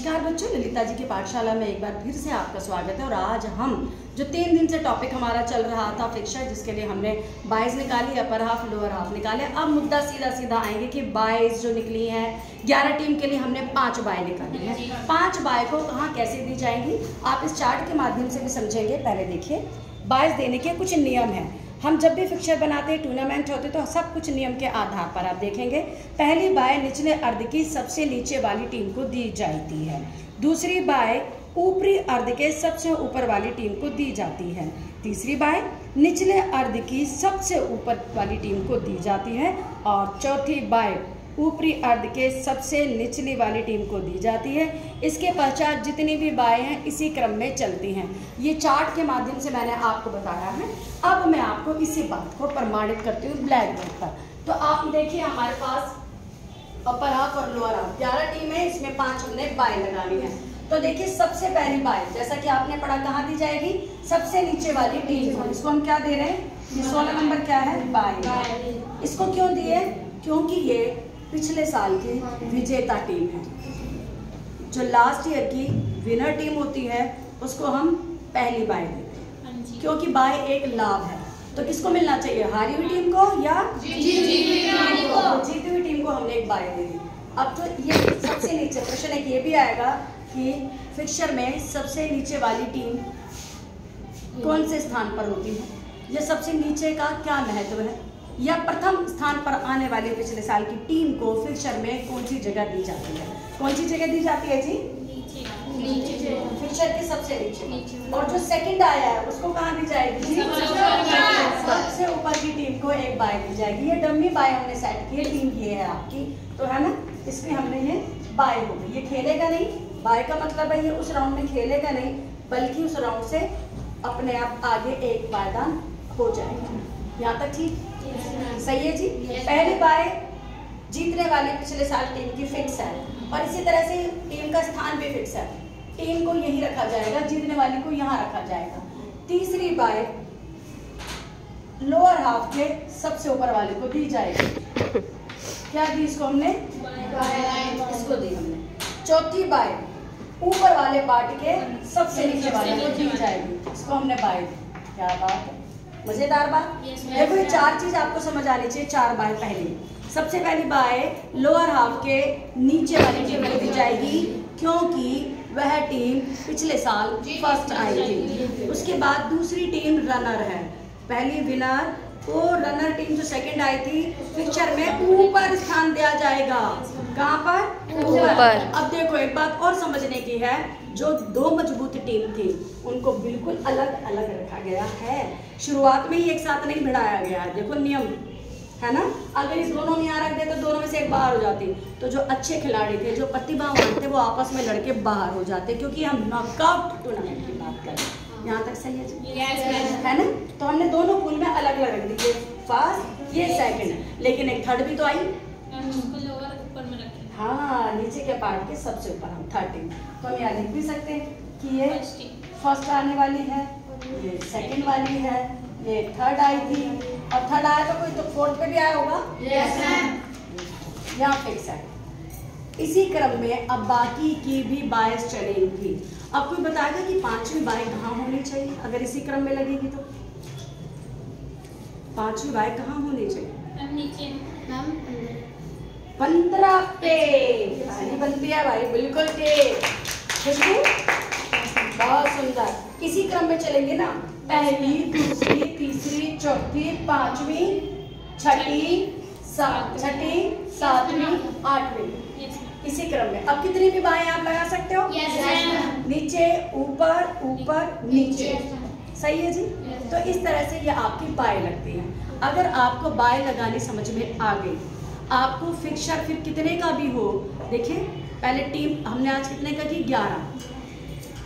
नमस्कार बच्चों, ललिता जी की पाठशाला में एक बार फिर से आपका स्वागत है। और आज हम जो 3 दिन से टॉपिक हमारा चल रहा था फिक्सर, जिसके लिए हमने बाइज निकाली, अपर हाफ लोअर हाफ निकाले। अब मुद्दा सीधा आएंगे कि बाइज जो निकली है 11 टीम के लिए हमने 5 बाय निकाली है। 5 बाय को कहाँ कैसे दी जाएंगी आप इस चार्ट के माध्यम से भी समझेंगे। पहले देखिए, बाइज देने के कुछ नियम हैं। हम जब भी फिक्सर बनाते हैं, टूर्नामेंट होते तो सब कुछ नियम के आधार पर आप देखेंगे। पहली बाय निचले अर्ध की सबसे नीचे वाली टीम को दी जाती है। दूसरी बाय ऊपरी अर्ध के सबसे ऊपर वाली टीम को दी जाती है। तीसरी बाय निचले अर्ध की सबसे ऊपर वाली टीम को दी जाती है। और चौथी बाय ऊपरी अर्ध के सबसे निचली वाली टीम को दी जाती है। इसके पश्चात जितनी भी बाएं हैं इसी क्रम में चलती हैं। ये चार्ट के माध्यम से मैंने आपको बताया है। अब मैं आपको इसी बात को प्रमाणित करती हूँ ब्लैक बोर्ड पर। तो आप देखिए, हमारे पास अपर हाफ और लोअर हाफ 11 टीम है, इसमें 5 हमने बाय लगानी है। तो देखिए, सबसे पहली बाय जैसा कि आपने पढ़ा कहाँ दी जाएगी, सबसे नीचे वाली टीम को। इसको हम क्या दे रहे हैं, ये 16 नंबर क्या है, बाय। इसको क्यों दिए, क्योंकि ये पिछले साल की विजेता टीम है। जो लास्ट ईयर की विनर टीम होती है उसको हम पहली बाय देते हैं, क्योंकि बाय एक लाभ है। तो किसको मिलना चाहिए, हारी हुई टीम को या जीती हुई टीम को हमने एक बाय दे दी। अब तो ये सबसे नीचे प्रश्न एक ये भी आएगा कि फिक्सर में सबसे नीचे वाली टीम कौन से स्थान पर होती है, या सबसे नीचे का क्या महत्व है, या प्रथम स्थान पर आने वाले पिछले साल की टीम को फिक्सर में कौन सी जगह दी जाती है। कौन सी जगह दी जाती है जी, नीचे, फिक्सर के सबसे नीचे। और जो सेकंड आया है उसको कहाँ दी जाएगी, सबसे ऊपर की टीम को एक बाय दी जाएगी। ये डमी बाय हमने सेट की है, टीम ये है आपकी, तो है ना, इसमें हमने ये बाय हो गई। ये खेलेगा नहीं, बाय का मतलब है ये उस राउंड में खेलेगा नहीं, बल्कि उस राउंड से अपने आप आगे एक पायदान हो जाएगा। यहाँ तक ठीक सही है जी। पहली बाय जीतने वाली पिछले साल टीम की फिक्स है, और इसी तरह से टीम का स्थान भी फिक्स है। टीम को यहीं रखा जाएगा, जीतने वाली को यहाँ रखा जाएगा। तीसरी बाय लोअर हाफ के सबसे ऊपर वाले को दी जाएगी। क्या दी इसको हमने, इसको दी हमने। चौथी बाय ऊपर वाले पार्ट के सबसे नीचे वाले को दी जाएगी, इसको हमने बाय दी। क्या बात है, मजेदार बात। देखो, ये 4 चीज आपको समझ आनी चाहिए। 4 बाय पहली, सबसे पहली बाय लोअर हाफ के नीचे वाली टीम को दी जाएगी, क्योंकि वह टीम पिछले साल फर्स्ट आई थी। उसके बाद दूसरी टीम रनर है, पहली विनर को रनर टीम जो सेकंड आई थी फिक्सर में ऊपर स्थान दिया जाएगा। कहाँ पर, ऊपर। अब देखो, एक बात और समझने की है, जो 2 मजबूत टीम थी उनको बिल्कुल अलग अलग रखा गया है। शुरुआत में ही एक साथ नहीं भिड़ाया गया है। देखो नियम है ना, अगर इस दोनों में यहाँ रख दे तो दोनों में से एक बाहर हो जाती। तो जो अच्छे खिलाड़ी थे, जो प्रतिभावान थे, वो आपस में लड़के बाहर हो जाते, क्योंकि हम नॉकआउट टूर्नामेंट की बात करें। यहाँ तक सही है जी, है ना। तो हमने दोनों पूल में अलग अलग रख दी, फर्स्ट ये सेकंड, लेकिन एक थर्ड भी तो आई। हाँ, नीचे के पार्ट के सबसे ऊपर हम 13। तो हम यहाँ लिख भी सकते हैं कि ये फर्स्ट आने वाली है, ये सेकंड वाली है, ये थर्ड आई थी, और थर्ड आया तो कोई तो फोर्थ पे भी आया होगा। यस मैम, यहाँ फिक्स है। इसी क्रम में अब बाकी की भी बायस चलेंगी। अब कोई बताएगा कि 5वीं बाय कहाँ होनी चाहिए, अगर इसी क्रम में लगेगी तो 5वीं बाय कहाँ होनी चाहिए, नीचे 15 पे पहली बनती है भाई, बिल्कुल ठीक। खुशबू, बहुत सुंदर। इसी क्रम में चलेंगे ना, पहली, दूसरी, तीसरी, चौथी, 5वीं, छठी, 7वीं, 8वीं, इसी क्रम में। अब कितनी भी बाएं आप लगा सकते हो, नीचे ऊपर ऊपर नीचे, सही है जी। तो इस तरह से ये आपकी बाय लगती है। अगर आपको बाय लगानी समझ में आ गई, आपको फिक्सर फिर कितने का भी हो, देखिए पहले टीम हमने आज कितने का की, 11।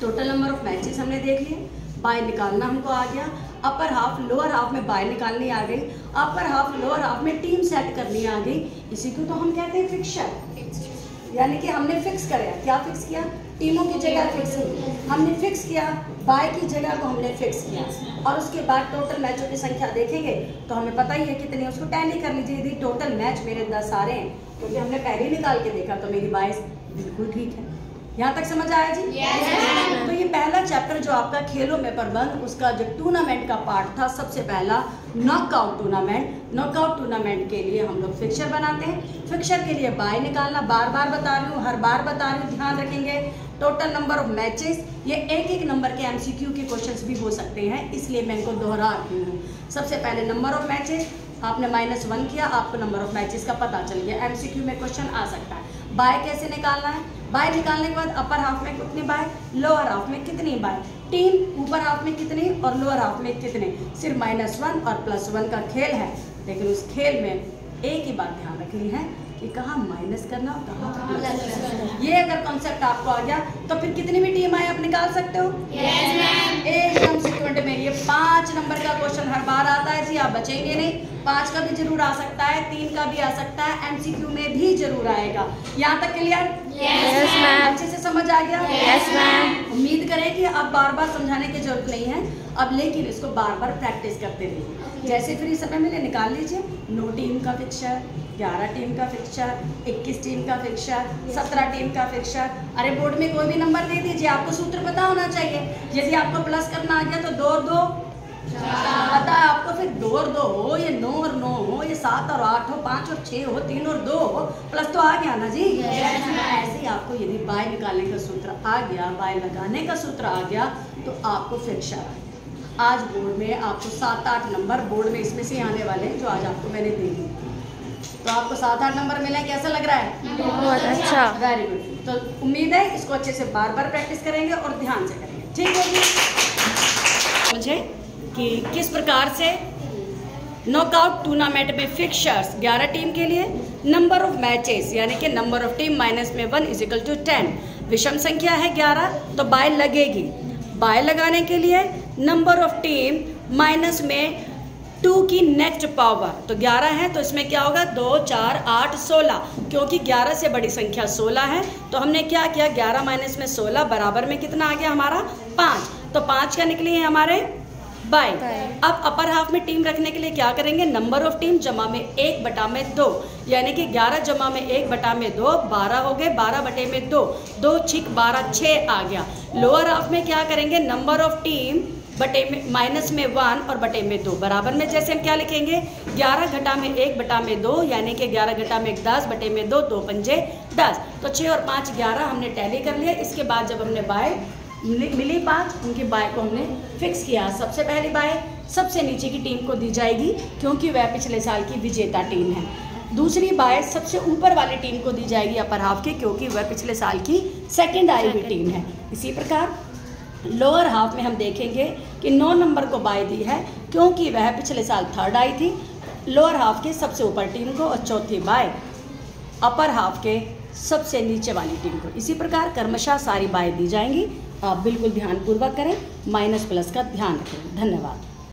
टोटल नंबर ऑफ मैचेस हमने देख लिए, बाय निकालना हमको आ गया। अपर हाफ लोअर हाफ में बाय निकालनी आ गई, अपर हाफ लोअर हाफ में टीम सेट करनी आ गई। इसी को तो हम कहते हैं फिक्सर, यानी कि हमने फिक्स कराया। क्या फिक्स किया, टीमों की जगह फिक्स की, हमने फिक्स किया, बाय की जगह को हमने फिक्स किया। और उसके बाद टोटल मैचों की संख्या देखेंगे तो हमें पता ही है कितनी, उसको टैली कर लीजिए। यदि टोटल मैच मेरे 10 आ रहे हैं, क्योंकि हमने पहले निकाल के देखा, तो मेरी बाय बिल्कुल ठीक है। यहाँ तक समझ आया जी? तो ये पहला चैप्टर जो आपका खेलों में प्रबंध, उसका जो टूर्नामेंट का पार्ट था, सबसे पहला नॉकआउट टूर्नामेंट। नॉकआउट टूर्नामेंट के लिए हम लोग फिक्सचर बनाते हैं। फिक्सचर के लिए बाय निकालना, बार बार बता रही हूँ, हर बार बता रही हूँ, ध्यान रखेंगे। टोटल नंबर ऑफ मैचेस, ये एक एक नंबर के MCQ के क्वेश्चंस भी हो सकते हैं, इसलिए मैं इनको दोहरा रही हूँ। सबसे पहले नंबर ऑफ मैचेस, आपने -1 किया, आपको नंबर ऑफ मैचेस का पता चल गया। MCQ में क्वेश्चन आ सकता है। बाय कैसे निकालना है? बाय निकालने के बाद अपर हाफ में कितनी बाय, लोअर हाफ में कितनी बाय, टीम ऊपर हाफ में कितनी और लोअर हाफ में कितने। सिर्फ -1 और +1 का खेल है, लेकिन उस खेल में एक ही बात ध्यान रखनी है कि कहाँ माइनस करना और कहाँ प्लस करना। ये अगर कॉन्सेप्ट आपको आ गया तो फिर कितनी भी टीम आए आप निकाल सकते हो। Yes ma'am. एकदम सेकंड में। ये 5 नंबर का क्वेश्चन हर बार आता है जी, आप बचेंगे नहीं। 5 का भी जरूर आ सकता है, 3 का भी आ सकता है, MCQ में भी जरूर आएगा। यहाँ तक क्लियर? Yes ma'am. अच्छे से समझ आ गया? Yes ma'am. उम्मीद करें कि आप बार बार समझाने की जरूरत नहीं है अब, लेकिन इसको बार बार प्रैक्टिस करते रहिए। जैसे फ्री समय मिले निकाल लीजिए। 9 टीम का फिक्सचर, 11 टीम का फिक्सचर, 21 टीम का फिक्सचर, 17 टीम का फिक्सचर। अरे बोर्ड में कोई भी नंबर दे दीजिए, आपको सूत्र पता होना चाहिए। यदि आपको प्लस करना आ गया तो 2 और 2 पता है आपको, फिर 2 और 2 हो, ये 9 और 9 हो, ये 7 और 8 हो, 5 और 6 हो, 3 और 2 हो, प्लस तो आ गया ना जी। ऐसे ही आपको यदि बाय निकालने का सूत्र आ गया, बाय लगाने का सूत्र आ गया, तो आपको फिक्सचर आ गया। आज बोर्ड में आपको 7-8 नंबर बोर्ड में इसमें से आने वाले हैं जो आज आपको मैंने दे दी। तो आपको 7-8 नंबर मिले, कैसा लग रहा है? बहुत अच्छा। Very good. तो उम्मीद है इसको अच्छे से बार बार प्रैक्टिस करेंगे और ध्यान से करेंगे, ठीक है जी? मुझे कि किस प्रकार से नॉकआउट टूर्नामेंट में फिक्सचर्स 11 टीम के लिए, नंबर ऑफ मैचेस यानी कि नंबर ऑफ टीम -1 = 10, विषम संख्या है 11 तो बाय लगेगी। बाय लगाने के लिए नंबर ऑफ टीम -2 की नेक्स्ट पावर, तो 11 है तो इसमें क्या होगा 2, 4, 8, 16, क्योंकि 11 से बड़ी संख्या 16 है तो हमने क्या किया 11 - 16 बराबर में कितना आ गया हमारा 5, तो 5 का निकली है हमारे बाय। अब अपर हाफ में टीम रखने के लिए क्या करेंगे, नंबर ऑफ टीम जमा में 1/2, यानी कि 11 जमा में 1/2 12 हो गए, 12/2 2 छिक 12 6 आ गया। लोअर हाफ में क्या करेंगे, नंबर ऑफ टीम बटे में -1 और बटे में 2 बराबर में, जैसे हम क्या लिखेंगे 11 घटा में 1/2 यानी कि 11 घटा में 10 बटे में 2, 2 पंजे 10, तो 6 और 5 11 हमने टैली कर लिया। इसके बाद जब हमने बाय मिली 5, उनकी बाय को हमने फिक्स किया। सबसे पहली बाय सबसे नीचे की टीम को दी जाएगी क्योंकि वह पिछले साल की विजेता टीम है। दूसरी बाय सबसे ऊपर वाली टीम को दी जाएगी अपर हाफ के, क्योंकि वह पिछले साल की सेकंड आई हुई टीम है। इसी प्रकार लोअर हाफ में हम देखेंगे कि 9 नंबर को बाय दी है क्योंकि वह पिछले साल थर्ड आई थी लोअर हाफ के सबसे ऊपर टीम को, और चौथी बाय अपर हाफ के सबसे नीचे वाली टीम को। इसी प्रकार क्रमशः सारी बाय दी जाएंगी। आप बिल्कुल ध्यानपूर्वक करें, माइनस प्लस का ध्यान रखें। धन्यवाद।